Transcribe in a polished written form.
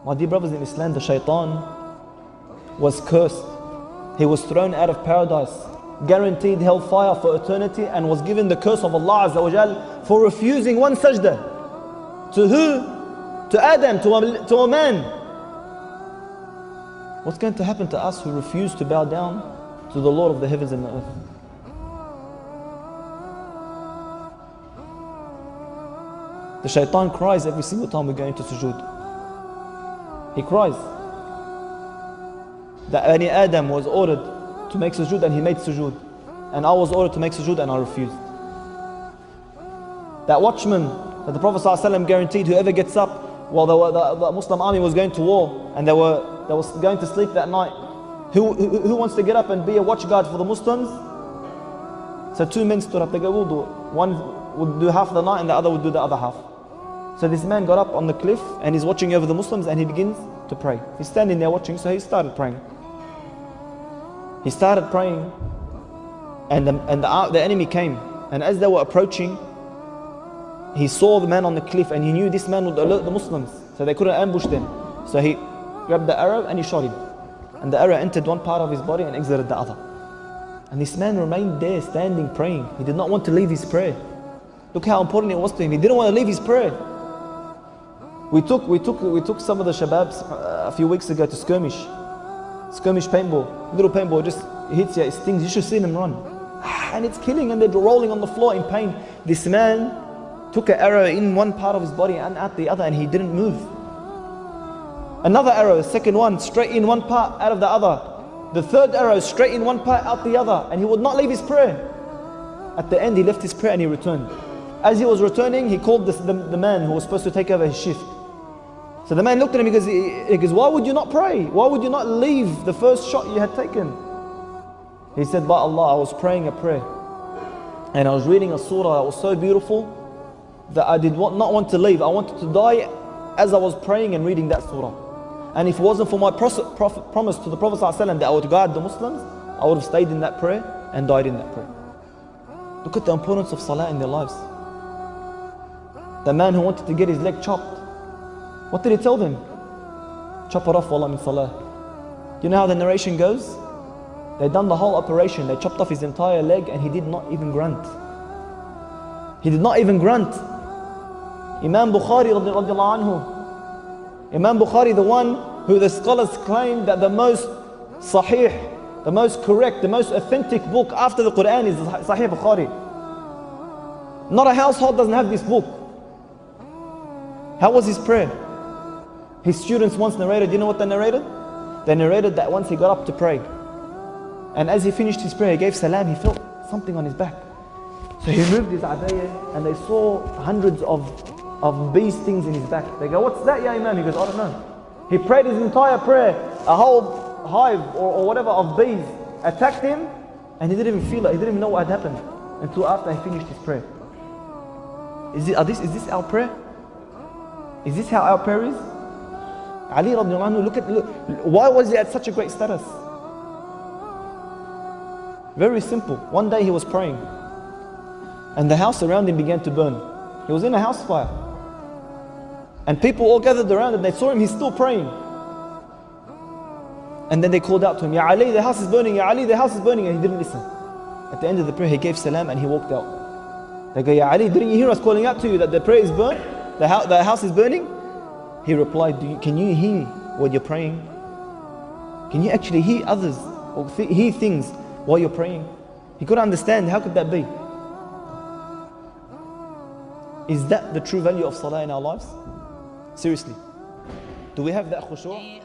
My dear brothers in Islam, the shaitan was cursed. He was thrown out of paradise, guaranteed hellfire for eternity, and was given the curse of Allah Azza wa Jal for refusing one sajda. To who? To Adam, to a man. What's going to happen to us who refuse to bow down to the Lord of the heavens and the earth? The shaitan cries every single time we go into sujood. He cries. That Bani Adam was ordered to make sujood and he made sujood. And I was ordered to make sujood and I refused. That watchman that the Prophet ﷺ guaranteed, whoever gets up while the Muslim army was going to war and they was going to sleep that night, who wants to get up and be a watch guard for the Muslims? So two men stood up. They go, we'll do it. One would do half the night and the other would do the other half. So this man got up on the cliff and he's watching over the Muslims and he begins to pray. He's standing there watching, so he started praying. He started praying and the enemy came. And as they were approaching, he saw the man on the cliff and he knew this man would alert the Muslims, so they couldn't ambush them. So he grabbed the arrow and he shot him. And the arrow entered one part of his body and exited the other. And this man remained there standing praying. He did not want to leave his prayer. Look how important it was to him. He didn't want to leave his prayer. We took some of the shababs a few weeks ago to skirmish paintball. Little paintball just hits you, it stings. You should see them run. And it's killing and they're rolling on the floor in pain. This man took an arrow in one part of his body and out the other and he didn't move. Another arrow, second one, straight in one part, out of the other. The third arrow, straight in one part, out the other. And he would not leave his prayer. At the end, he left his prayer and he returned. As he was returning, he called the man who was supposed to take over his shift. So the man looked at him, he goes, why would you not pray? Why would you not leave the first shot you had taken? He said, by Allah, I was praying a prayer. And I was reading a surah that was so beautiful that I did not want to leave. I wanted to die as I was praying and reading that surah. And if it wasn't for my promise to the Prophet ﷺ that I would guide the Muslims, I would have stayed in that prayer and died in that prayer. Look at the importance of salah in their lives. The man who wanted to get his leg chopped, what did he tell them? Chop it off while I'm in salah. You know how the narration goes? They done the whole operation. They chopped off his entire leg and he did not even grunt. He did not even grunt. Imam Bukhari radiallahu anhu. Imam Bukhari, the one who the scholars claim that the most sahih, the most correct, the most authentic book after the Quran is Sahih Bukhari. Not a household doesn't have this book. How was his prayer? His students once narrated, you know what they narrated? They narrated that once he got up to pray, and as he finished his prayer, he gave salam, he felt something on his back. So he moved his abaya and they saw hundreds of bee stings in his back. They go, what's that, ya Imam? He goes, I don't know. He prayed his entire prayer, a whole hive or whatever of bees attacked him and he didn't even feel it, he didn't even know what had happened until after he finished his prayer. Is this our prayer? Is this how our prayer is? Ali radiallahu anhu, look, why was he at such a great status? Very simple. One day he was praying and the house around him began to burn. He was in a house fire. And people all gathered around and they saw him, he's still praying. And then they called out to him, Ya Ali, the house is burning, Ya Ali, the house is burning, and he didn't listen. At the end of the prayer, he gave salam and he walked out. They go, Ya Ali, didn't you hear us calling out to you that the prayer is burnt? The house is burning? He replied, can you hear what you're praying? Can you actually hear others or hear things while you're praying? He couldn't understand, how could that be? Is that the true value of salah in our lives? Seriously, do we have that khushu'?